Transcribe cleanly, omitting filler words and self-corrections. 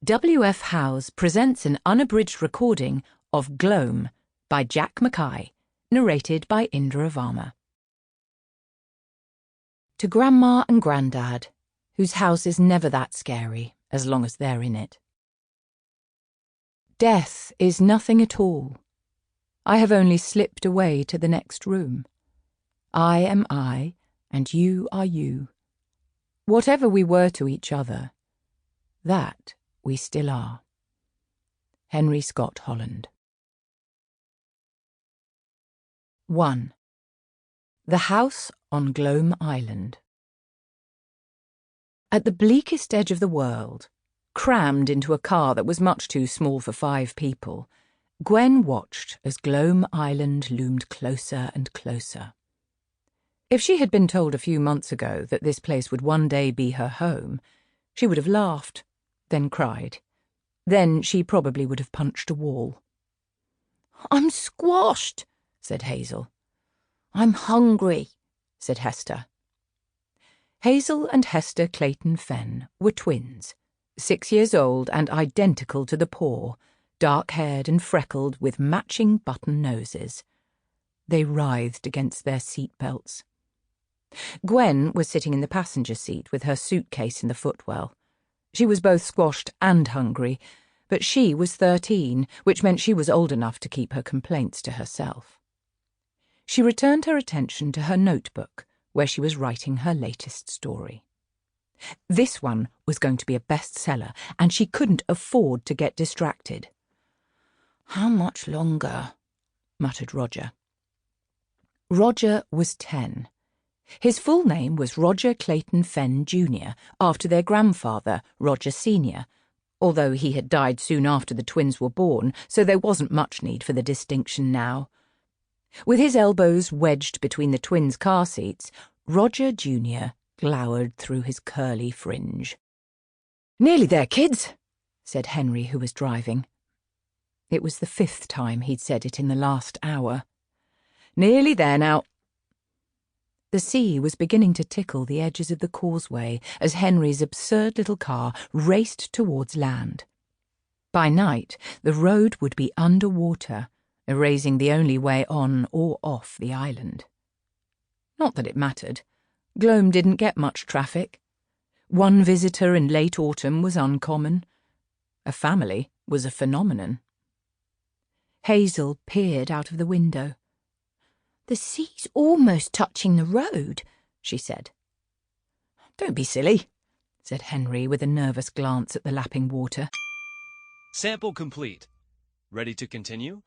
W.F. Howes presents an unabridged recording of Gloam by Jack Mackay, narrated by Indira Varma. To Grandma and Grandad, whose house is never that scary as long as they're in it. Death is nothing at all. I have only slipped away to the next room. I am I, and you are you. Whatever we were to each other, that we still are. Henry Scott Holland. 1. The House on Gloam Island. At the bleakest edge of the world, crammed into a car that was much too small for 5 people, Gwen watched as Gloam Island loomed closer and closer. If she had been told a few months ago that this place would one day be her home, she would have laughed, then cried. Then she probably would have punched a wall. "I'm squashed," said Hazel. "I'm hungry," said Hester. Hazel and Hester Clayton Fenn were twins, 6 years old and identical to the paw, dark-haired and freckled with matching button noses. They writhed against their seat belts. Gwen was sitting in the passenger seat with her suitcase in the footwell. She was both squashed and hungry, but she was 13, which meant she was old enough to keep her complaints to herself. She returned her attention to her notebook, where she was writing her latest story. This one was going to be a bestseller, and she couldn't afford to get distracted. "How much longer?" muttered Roger. Roger was 10. His full name was Roger Clayton Fenn, Jr., after their grandfather, Roger Sr., although he had died soon after the twins were born, so there wasn't much need for the distinction now. With his elbows wedged between the twins' car seats, Roger Jr. glowered through his curly fringe. "Nearly there, kids," said Henry, who was driving. It was the 5th time he'd said it in the last hour. "Nearly there now." The sea was beginning to tickle the edges of the causeway as Henry's absurd little car raced towards land. By night, the road would be underwater, erasing the only way on or off the island. Not that it mattered. Gloam didn't get much traffic. One visitor in late autumn was uncommon. A family was a phenomenon. Hazel peered out of the window. "The sea's almost touching the road," she said. "Don't be silly," said Henry with a nervous glance at the lapping water. Sample complete. Ready to continue?